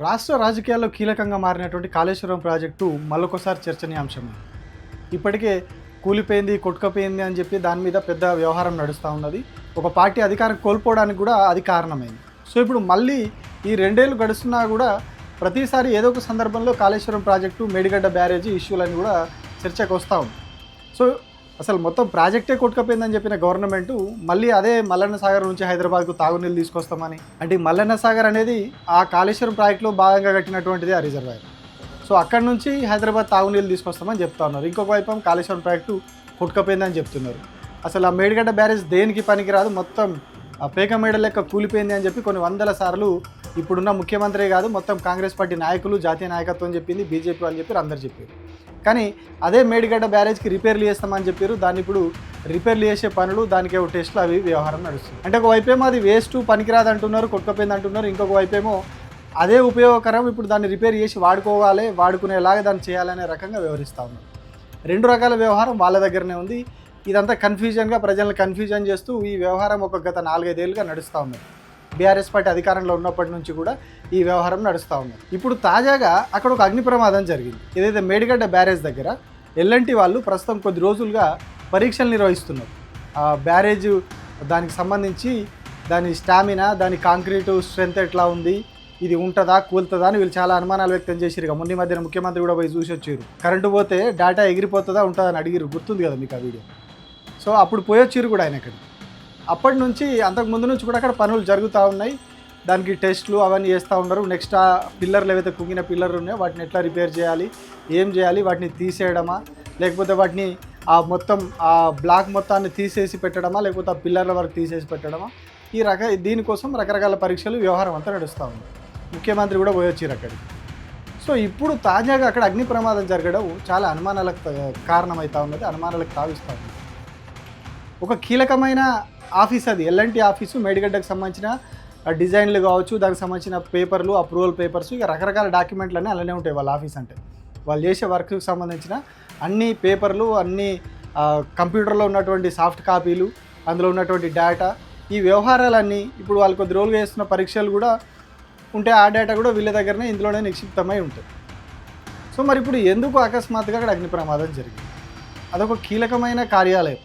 రాష్ట్ర రాజకీయాల్లో కీలకంగా మారినటువంటి కాళేశ్వరం ప్రాజెక్టు మళ్ళొకసారి చర్చనీయాంశమే. ఇప్పటికే కూలిపోయింది, కొట్టుకపోయింది అని చెప్పి దాని మీద పెద్ద వ్యవహారం నడుస్తూ ఉన్నది. ఒక పార్టీ అధికారం కోల్పోవడానికి కూడా అది కారణమైంది. సో ఇప్పుడు మళ్ళీ ఈ 2 ఏళ్ళు గడుస్తున్నా కూడా ప్రతిసారి ఏదో ఒక సందర్భంలో కాళేశ్వరం ప్రాజెక్టు, మేడిగడ్డ బ్యారేజీ ఇష్యూలని కూడా చర్చకు వస్తూ ఉంది. సో అసలు మొత్తం ప్రాజెక్టే కొట్టుకపోయిందని చెప్పిన గవర్నమెంటు మళ్ళీ అదే మల్లన్న సాగర్ నుంచి హైదరాబాద్కు తాగునీళ్ళు తీసుకొస్తామని, అంటే మల్లన్న సాగర్ అనేది ఆ కాళేశ్వరం ప్రాజెక్టులో భాగంగా కట్టినటువంటిది ఆ రిజర్వాయర్. సో అక్కడి నుంచి హైదరాబాద్ తాగునీళ్ళు తీసుకొస్తామని చెప్తా ఉన్నారు. ఇంకొక వైపు కాళేశ్వరం ప్రాజెక్టు కొట్టుకపోయిందని చెప్తున్నారు. అసలు ఆ మేడిగడ్డ బ్యారేజ్ దేనికి పనికిరాదు, మొత్తం పేక మేడ లెక్క కూలిపోయింది అని చెప్పి కొన్ని వందల సార్లు ఇప్పుడున్న ముఖ్యమంత్రి కాదు మొత్తం కాంగ్రెస్ పార్టీ నాయకులు, జాతీయ నాయకత్వం చెప్పింది, బీజేపీ వాళ్ళు చెప్పారు, అందరు చెప్పారు. కానీ అదే మేడిగడ్డ బ్యారేజ్కి రిపేర్లు చేస్తామని చెప్పారు. దాన్ని ఇప్పుడు రిపేర్లు చేసే పనులు, దానికి టెస్టులు అవి వ్యవహారం నడుస్తుంది. అంటే ఒక వైపేమో అది వేస్ట్, పనికిరాదు అంటున్నారు, కొట్టుకపోయింది అంటున్నారు. ఇంకొక వైపేమో అదే ఉపయోగకరం, ఇప్పుడు దాన్ని రిపేర్ చేసి వాడుకోవాలి, వాడుకునేలాగా దాన్ని చేయాలనే రకంగా వ్యవహరిస్తూ ఉన్నారు. 2 రకాల వ్యవహారం వాళ్ళ దగ్గరనే ఉంది. ఇదంతా కన్ఫ్యూజన్గా ప్రజలను కన్ఫ్యూజన్ చేస్తూ ఈ వ్యవహారం ఒక గత 4-5 ఏళ్ళుగా నడుస్తూ ఉంది. బీఆర్ఎస్ పార్టీ అధికారంలో ఉన్నప్పటి నుంచి కూడా ఈ వ్యవహారం నడుస్తూ ఉంది. ఇప్పుడు తాజాగా అక్కడ ఒక అగ్ని ప్రమాదం జరిగింది. ఏదైతే మేడిగడ్డ బ్యారేజ్ దగ్గర ఎల్ఎన్టీ వాళ్ళు ప్రస్తుతం కొద్ది రోజులుగా పరీక్షలు నిర్వహిస్తున్నారు. ఆ బ్యారేజ్ దానికి సంబంధించి దాని స్టామినా, దాని కాంక్రీటు స్ట్రెంత్ ఎట్లా ఉంది, ఇది ఉంటుందా, కూలుతుందా అని వీళ్ళు చాలా అనుమానాలు వ్యక్తం చేసిరు. మొన్న మధ్యన ముఖ్యమంత్రి కూడా పోయి చూసి వచ్చారు. కరెంటు పోతే డేటా ఎగిరిపోతుందా, ఉంటుందా అని అడిగిరు, గుర్తుంది కదా మీకు ఆ వీడియో. సో అప్పుడు పోయొచ్చారు కూడా ఆయన అక్కడికి. అప్పటి నుంచి అంతకుముందు నుంచి కూడా అక్కడ పనులు జరుగుతూ ఉన్నాయి. దానికి టెస్ట్లు అవన్నీ చేస్తూ ఉన్నారు. నెక్స్ట్ ఆ పిల్లర్లు ఏవైతే కుంగిన పిల్లర్లు ఉన్నాయో వాటిని ఎట్లా రిపేర్ చేయాలి, ఏం చేయాలి, వాటిని తీసేయడమా, లేకపోతే వాటిని ఆ మొత్తం ఆ బ్లాక్ మొత్తాన్ని తీసేసి పెట్టడమా, లేకపోతే ఆ పిల్లర్ల వరకు తీసేసి పెట్టడమా, దీనికోసం రకరకాల పరీక్షలు వ్యవహారం అంతా నడుస్తూ ఉంది. ముఖ్యమంత్రి కూడా పోయొచ్చారు అక్కడికి. సో ఇప్పుడు తాజాగా అక్కడ అగ్ని ప్రమాదం జరగడం చాలా అనుమానాలకు కారణమవుతూ ఉన్నది, అనుమానాలకు తావిస్తూ ఉంది. ఒక కీలకమైన ఆఫీస్ అది, ఎల్ఎన్టీ ఆఫీసు. మేడిగడ్డకు సంబంధించిన డిజైన్లు కావచ్చు, దానికి సంబంధించిన పేపర్లు, అప్రూవల్ పేపర్స్, ఇక రకరకాల డాక్యుమెంట్లు అన్నీ అలానే ఉంటాయి వాళ్ళ ఆఫీస్ అంటే. వాళ్ళు చేసే వర్క్కి సంబంధించిన అన్ని పేపర్లు, అన్ని కంప్యూటర్లో ఉన్నటువంటి సాఫ్ట్ కాపీలు, అందులో ఉన్నటువంటి డేటా, ఈ వ్యవహారాలన్నీ ఇప్పుడు వాళ్ళు కొద్ది రోజులు చేస్తున్న పరీక్షలు కూడా ఉంటే ఆ డేటా కూడా వీళ్ళ దగ్గరనే ఇందులోనే నిక్షిప్తమై ఉంటుంది. సో మరి ఇప్పుడు ఎందుకు అకస్మాత్తుగా అక్కడ అగ్ని ప్రమాదం జరిగింది? అదొక కీలకమైన కార్యాలయం,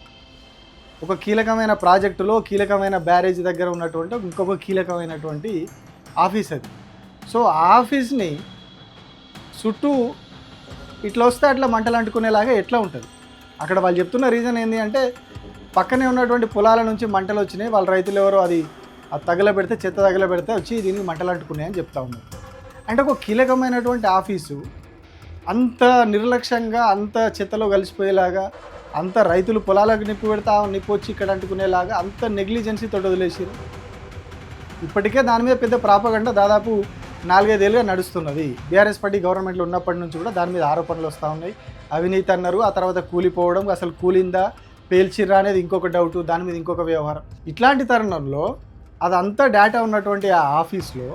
ఒక కీలకమైన ప్రాజెక్టులో కీలకమైన బ్యారేజ్ దగ్గర ఉన్నటువంటి ఇంకొక కీలకమైనటువంటి ఆఫీస్ అది. సో ఆ ఆఫీస్ని చుట్టూ ఇట్లా వస్తే అట్లా మంటలు అంటుకునేలాగా ఎట్లా ఉంటుంది? అక్కడ వాళ్ళు చెప్తున్న రీజన్ ఏంటి అంటే, పక్కనే ఉన్నటువంటి పొలాల నుంచి మంటలు వచ్చినాయి, వాళ్ళ రైతులు ఎవరో అది తగలబెడితే, చెత్త తగలబెడితే వచ్చి దీనికి మంటలు అంటుకున్నాయని చెప్తా ఉన్నారు. అంటే ఒక కీలకమైనటువంటి ఆఫీసు అంత నిర్లక్ష్యంగా, అంత చెత్తలో కలిసిపోయేలాగా, అంత రైతులు పొలాలకు నిప్పు వచ్చి ఇక్కడ అంటుకునేలాగా అంత నెగ్లిజెన్సీతో వదిలేసారు. ఇప్పటికే దాని మీద పెద్ద ప్రాపగండ దాదాపు 4-5 ఏళ్ళుగా నడుస్తున్నది. బీఆర్ఎస్ పార్టీ గవర్నమెంట్లో ఉన్నప్పటి నుంచి కూడా దాని మీద ఆరోపణలు వస్తూ ఉన్నాయి. అవినీతి అన్నారు, ఆ తర్వాత కూలిపోవడం, అసలు కూలిందా పేల్చిర్రా అనేది ఇంకొక డౌటు, దాని మీద ఇంకొక వ్యవహారం. ఇట్లాంటి తరుణంలో అదంతా డేటా ఉన్నటువంటి ఆ ఆఫీస్లో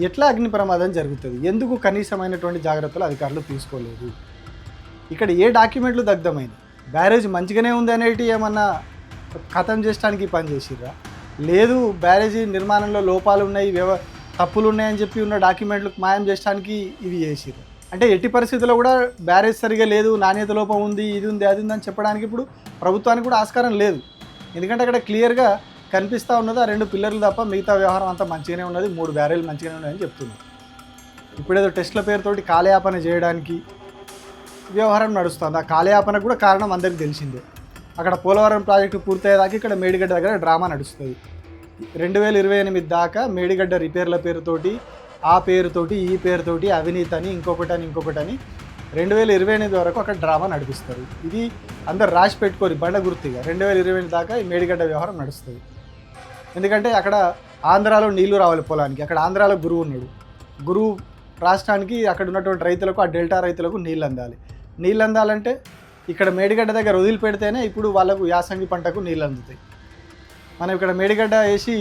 ఎట్లా అగ్ని ప్రమాదం జరుగుతుంది? ఎందుకు కనీసమైనటువంటి జాగ్రత్తలు అధికారులు తీసుకోలేదు? ఇక్కడ ఏ డాక్యుమెంట్లు దగ్ధమైనవి? బ్యారేజ్ మంచిగానే ఉంది అనేటి ఏమన్నా ఖతం చేయడానికి పని చేసిర్రా? లేదు, బ్యారేజీ నిర్మాణంలో లోపాలు ఉన్నాయి, తప్పులు ఉన్నాయని చెప్పి ఉన్న డాక్యుమెంట్లు మాయం చేయడానికి ఇవి చేసిర్రు. అంటే ఎట్టి పరిస్థితుల్లో కూడా బ్యారేజ్ సరిగా లేదు, నాణ్యత లోపం ఉంది, ఇది ఉంది, అది ఉందని చెప్పడానికి ఇప్పుడు ప్రభుత్వానికి కూడా ఆస్కారం లేదు. ఎందుకంటే అక్కడ క్లియర్గా కనిపిస్తూ ఉన్నది ఆ 2 పిల్లర్లు తప్ప మిగతా వ్యవహారం అంతా మంచిగానే ఉన్నది, 3 బ్యారేజ్లు మంచిగానే ఉన్నాయని చెప్తున్నారు. ఇప్పుడేదో టెస్ట్ల పేరుతోటి కాలయాపన చేయడానికి వ్యవహారం నడుస్తుంది. ఆ కాలయాపనకు కూడా కారణం అందరికీ తెలిసిందే. అక్కడ పోలవరం ప్రాజెక్టు పూర్తయ్యేదాకా ఇక్కడ మేడిగడ్డ దగ్గర డ్రామా నడుస్తుంది. 2028 దాకా మేడిగడ్డ రిపేర్ల పేరుతోటి, ఆ పేరుతోటి, ఈ పేరుతోటి అవినీతి అని ఇంకొకటని 2028 వరకు అక్కడ డ్రామా నడిపిస్తారు. ఇది అందరు రాసి పెట్టుకోరు బండ గుర్తిగా. 2028 దాకా ఈ మేడిగడ్డ వ్యవహారం నడుస్తుంది. ఎందుకంటే అక్కడ ఆంధ్రాలో నీళ్లు రావాలి పొలానికి, అక్కడ ఆంధ్రాలో గురువు ఉన్నాడు. గురువు రాష్ట్రానికి అక్కడ ఉన్నటువంటి రైతులకు, ఆ డెల్టా రైతులకు నీళ్ళు అందాలి. నీళ్ళు అందాలంటే ఇక్కడ మేడిగడ్డ దగ్గర వదిలిపెడితేనే ఇప్పుడు వాళ్ళకు యాసంగి పంటకు నీళ్ళు అందుతాయి. మనం ఇక్కడ మేడిగడ్డ వేసి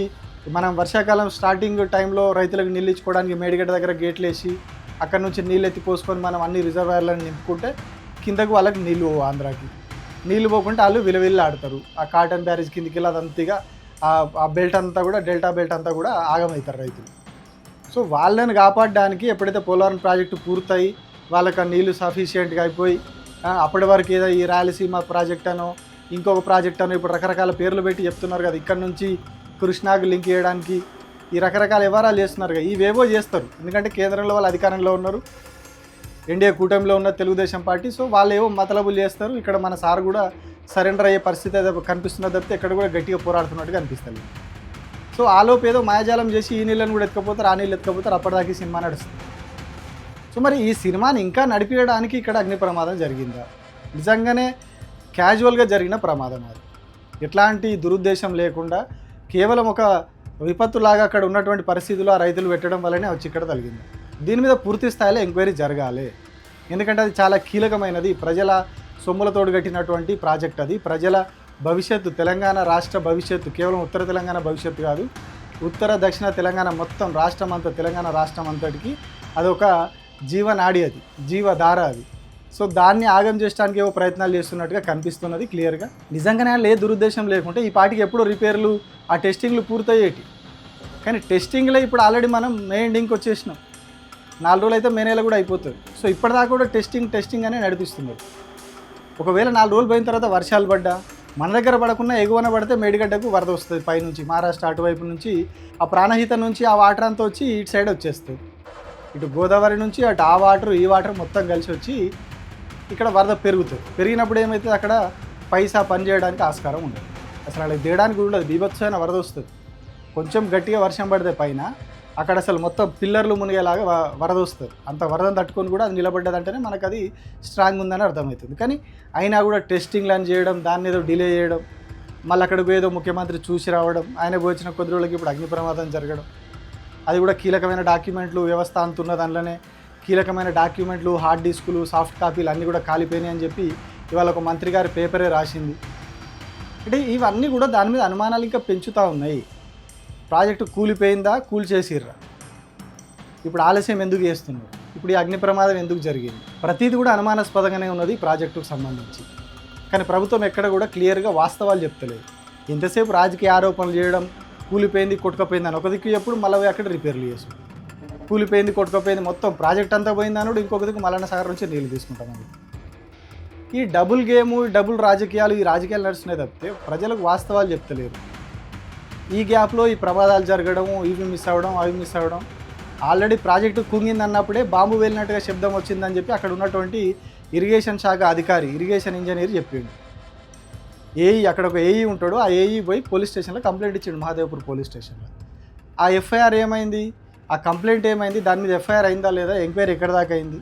మనం వర్షాకాలం స్టార్టింగ్ టైంలో రైతులకు నీళ్ళు ఇచ్చుకోవడానికి మేడిగడ్డ దగ్గర గేట్లు వేసి అక్కడ నుంచి నీళ్ళు ఎత్తి పోసుకొని మనం అన్ని రిజర్వాయర్లను నింపుకుంటే కిందకు వాళ్ళకి నీళ్ళు పోవు, ఆంధ్రాకి నీళ్ళు పోకుంటే వాళ్ళు విలువిల్లు ఆడతారు. ఆ కాటన్ బ్యారేజ్ కిందికి వెళ్ళి అదంతగా ఆ బెల్ట్ అంతా కూడా, డెల్టా బెల్ట్ అంతా కూడా ఆగమవుతారు రైతులు. సో వాళ్ళని కాపాడడానికి ఎప్పుడైతే పోలవరం ప్రాజెక్టు పూర్తయి వాళ్ళకి ఆ నీళ్లు సఫిషియెంట్గా అయిపోయి అప్పటి వరకు ఏదో ఈ రాయలసీమ ప్రాజెక్ట్ అనో ఇంకొక ప్రాజెక్ట్ అనో ఇప్పుడు రకరకాల పేర్లు పెట్టి చెప్తున్నారు కదా, ఇక్కడ నుంచి కృష్ణాకు లింక్ చేయడానికి ఈ రకరకాల వివరాలు చేస్తున్నారు కదా, ఇవేవో చేస్తారు. ఎందుకంటే కేంద్రంలో వాళ్ళు అధికారంలో ఉన్నారు, ఎన్డీఏ కూటమిలో ఉన్న తెలుగుదేశం పార్టీ. సో వాళ్ళు ఏవో మతలబులు చేస్తారు. ఇక్కడ మన సార్ కూడా సరెండర్ అయ్యే పరిస్థితి ఏదో కనిపిస్తున్నది తప్పితే ఎక్కడ కూడా గట్టిగా పోరాడుతున్నట్టుగా అనిపిస్తుంది. సో ఆలోపు ఏదో మాయాజాలం చేసి ఈ నీళ్ళని కూడా ఎత్తుకపోతారు, ఆ నీళ్ళు ఎత్తుకపోతారు, అప్పటిదాకా ఈ సినిమా నడుస్తుంది. సో మరి ఈ సినిమాని ఇంకా నడిపించడానికి ఇక్కడ అగ్ని ప్రమాదం జరిగిందా, నిజంగానే క్యాజువల్గా జరిగిన ప్రమాదం అది, ఎట్లాంటి దురుద్దేశం లేకుండా కేవలం ఒక విపత్తులాగా అక్కడ ఉన్నటువంటి పరిస్థితుల్లో ఆ రైతులు పెట్టడం వల్లనే వచ్చి ఇక్కడ తగిలింది. దీని మీద పూర్తి స్థాయిలో ఎంక్వైరీ జరగాలి. ఎందుకంటే అది చాలా కీలకమైనది, ప్రజల సొమ్ములతోడు కట్టినటువంటి ప్రాజెక్ట్ అది. ప్రజల భవిష్యత్తు, తెలంగాణ రాష్ట్ర భవిష్యత్తు, కేవలం ఉత్తర తెలంగాణ భవిష్యత్తు కాదు, ఉత్తర దక్షిణ తెలంగాణ మొత్తం రాష్ట్రం అంతా, తెలంగాణ రాష్ట్రం అంతటికి అదొక జీవనాడి, అది జీవధార అది. సో దాన్ని ఆగం చేయడానికి ఏవో ప్రయత్నాలు చేస్తున్నట్టుగా కనిపిస్తున్నది క్లియర్గా. నిజంగానే ఏ దురుద్దేశం లేకుంటే ఈ పాటికి ఎప్పుడో రిపేర్లు, ఆ టెస్టింగ్లు పూర్తయ్యేటి. కానీ టెస్టింగ్లో ఇప్పుడు ఆల్రెడీ మనం మే ఎండింగ్కి వచ్చేసినాం, 4 రోజులు అయితే మే నెల కూడా అయిపోతుంది. సో ఇప్పటిదాకా కూడా టెస్టింగ్ అనే నడిపిస్తున్నారు. ఒకవేళ 4 రోజులు పోయిన తర్వాత వర్షాలు పడ్డా, మన దగ్గర పడకుండా ఎగువన పడితే మేడిగడ్డకు వరద వస్తుంది పైనుంచి, మహారాష్ట్ర అటువైపు నుంచి ఆ ప్రాణహిత నుంచి ఆ వాటర్ అంతా వచ్చి ఇటు సైడ్ వచ్చేస్తుంది. ఇటు గోదావరి నుంచి అటు ఆ వాటర్ ఈ వాటర్ మొత్తం కలిసి వచ్చి ఇక్కడ వరద పెరుగుతుంది. పెరిగినప్పుడు ఏమవుతుంది, అక్కడ పైసా పని చేయడానికి ఆస్కారం ఉండదు, అసలు అలా దిగడానికి ఉండదు, బీభత్సమైన వరద వస్తుంది. కొంచెం గట్టిగా వర్షం పడితే పైన అక్కడ అసలు మొత్తం పిల్లర్లు మునిగేలాగా వరద వస్తుంది. అంత వరదను తట్టుకొని కూడా అది నిలబడ్డదంటేనే మనకు అది స్ట్రాంగ్ ఉందని అర్థమవుతుంది. కానీ అయినా కూడా టెస్టింగ్లు అని చేయడం, దాన్ని ఏదో డిలే చేయడం, మళ్ళీ అక్కడికి ఏదో ముఖ్యమంత్రి చూసి రావడం, ఆయన వచ్చిన కొద్ది రోజులకి ఇప్పుడు అగ్ని ప్రమాదం జరగడం, అది కూడా కీలకమైన డాక్యుమెంట్లు వ్యవస్థ అంతున్న దానిలోనే కీలకమైన డాక్యుమెంట్లు, హార్డ్ డిస్కులు, సాఫ్ట్ కాపీలు అన్నీ కూడా కాలిపోయినాయి అని చెప్పి ఇవాళ ఒక మంత్రి గారి పేపరే రాసింది. అంటే ఇవన్నీ కూడా దాని మీద అనుమానాలు ఇంకా పెంచుతూ ఉన్నాయి. ప్రాజెక్టు కూలిపోయిందా, కూల్చేసిర్రా, ఇప్పుడు ఆలస్యం ఎందుకు చేస్తున్నారు, ఇప్పుడు ఈ అగ్ని ప్రమాదం ఎందుకు జరిగింది, ప్రతిదీ కూడా అనుమానాస్పదంగానే ఉన్నది ఈ ప్రాజెక్టుకు సంబంధించి. కానీ ప్రభుత్వం ఎక్కడ కూడా క్లియర్గా వాస్తవాలు చెప్తలేదు. ఎంతసేపు రాజకీయ ఆరోపణలు చేయడం, కూలిపోయింది కొట్టుకపోయింది అని ఒక దిక్కు ఎప్పుడు మళ్ళీ అక్కడ రిపేర్లు చేస్తాం, కూలిపోయింది కొట్టుకపోయింది మొత్తం ప్రాజెక్ట్ అంతా పోయింది అన్నాడు, ఇంకొక దిక్కు మల్లన్న సాగర్ నుంచి నీళ్ళు తీసుకుంటామని. ఈ డబుల్ గేము, ఈ డబుల్ రాజకీయాలు, ఈ రాజకీయాలు నడుస్తున్నాయి తప్పితే ప్రజలకు వాస్తవాలు చెప్తలేరు. ఈ గ్యాప్లో ఈ ప్రమాదాలు జరగడం, ఇవి మిస్ అవ్వడం, అవి మిస్ అవ్వడం. ఆల్రెడీ ప్రాజెక్టు కుంగింది అన్నప్పుడే బాంబు వెళ్ళినట్టుగా శబ్దం వచ్చిందని చెప్పి అక్కడ ఉన్నటువంటి ఇరిగేషన్ శాఖ అధికారి, ఇరిగేషన్ ఇంజనీర్ చెప్పిండు. ఏఈ, అక్కడ ఒక ఏఈ ఉంటాడు, ఆ ఏఈ పోయి పోలీస్ స్టేషన్లో కంప్లైంట్ ఇచ్చిండు, మహాదేవ్పూర్ పోలీస్ స్టేషన్లో. ఆ ఎఫ్ఐఆర్ ఏమైంది, ఆ కంప్లైంట్ ఏమైంది, దాని మీద ఎఫ్ఐఆర్ అయిందా లేదా, ఎంక్వైరీ ఎక్కడ దాకా అయింది,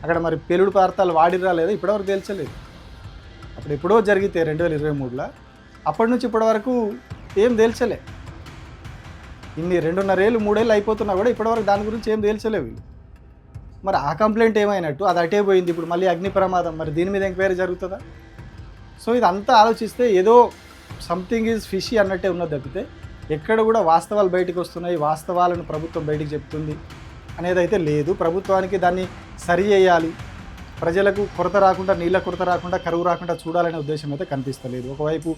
అక్కడ మరి పెలుడు పదార్థాలు వాడిరా లేదా ఇప్పటివరకు తేల్చలేదు. అప్పుడు ఎప్పుడో జరిగితే 2023లో, అప్పటి నుంచి ఇప్పటి వరకు ఏం తేల్చలే. ఇన్ని 2.5 ఏళ్ళు 3 ఏళ్ళు అయిపోతున్నా కూడా ఇప్పటివరకు దాని గురించి ఏం తేల్చలేవు. మరి ఆ కంప్లైంట్ ఏమైనట్టు, అది అటే పోయింది, ఇప్పుడు మళ్ళీ అగ్ని ప్రమాదం, మరి దీని మీద ఎంక్వైరీ జరుగుతుందా? సో ఇదంతా ఆలోచిస్తే ఏదో సంథింగ్ ఈజ్ ఫిషీ అన్నట్టే ఉన్నది తప్పితే ఎక్కడ కూడా వాస్తవాలు బయటకు వస్తున్నాయి, వాస్తవాలను ప్రభుత్వం బయటికి చెప్తుంది అనేది అయితే లేదు. ప్రభుత్వానికి దాన్ని సరి చేయాలి, ప్రజలకు కొరత రాకుండా, నీళ్ళ కొరత రాకుండా, కరువు రాకుండా చూడాలనే ఉద్దేశం అయితే కనిపిస్తలేదు. ఒకవైపు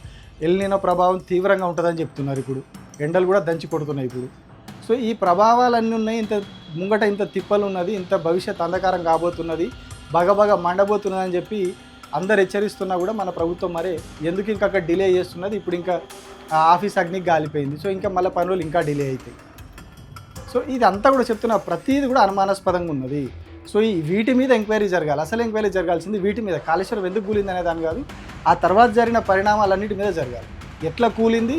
ఎల్ నీనో ప్రభావం తీవ్రంగా ఉంటుందని చెప్తున్నారు, ఇప్పుడు ఎండలు కూడా దంచి కొడుతున్నాయి ఇప్పుడు. సో ఈ ప్రభావాలన్నీ ఉన్నాయి, ఇంత ముంగట ఇంత తిప్పలు ఉన్నది, ఇంత భవిష్యత్ అంధకారం కాబోతున్నది, బగబగ మండబోతున్నది అని చెప్పి అందరు హెచ్చరిస్తున్నా కూడా మన ప్రభుత్వం మరే ఎందుకు ఇంకా అక్కడ డిలే చేస్తున్నది. ఇప్పుడు ఇంకా ఆఫీస్ అగ్నికి గాలిపోయింది, సో ఇంకా మళ్ళీ పనులు ఇంకా డిలే అవుతాయి. సో ఇదంతా కూడా చెప్తున్నా, ప్రతిదీ కూడా అనుమానాస్పదంగా ఉన్నది. సో ఈ వీటి మీద ఎంక్వైరీ జరగాలి, అసలు ఎంక్వైరీ జరగాల్సింది వీటి మీద, కాళేశ్వరం ఎందుకు కూలింది అనే దాని కాదు, ఆ తర్వాత జరిగిన పరిణామాలన్నిటి మీద జరగాలి. ఎట్లా కూలింది,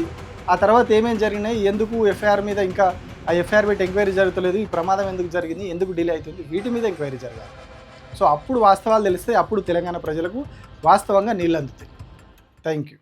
ఆ తర్వాత ఏమేమి జరిగినాయి, ఎందుకు ఎఫ్ఐఆర్ మీద ఇంకా ఆ ఎఫ్ఐఆర్ పెట్టి ఎంక్వైరీ జరుగుతలేదు, ఈ ప్రమాదం ఎందుకు జరిగింది, ఎందుకు డిలే అవుతుంది, వీటి మీద ఎంక్వైరీ జరగాలి. సో అప్పుడు వాస్తవాలు తెలిస్తే అప్పుడు తెలంగాణ ప్రజలకు వాస్తవంగా నీళ్ళు అందుతాయి. Thank you.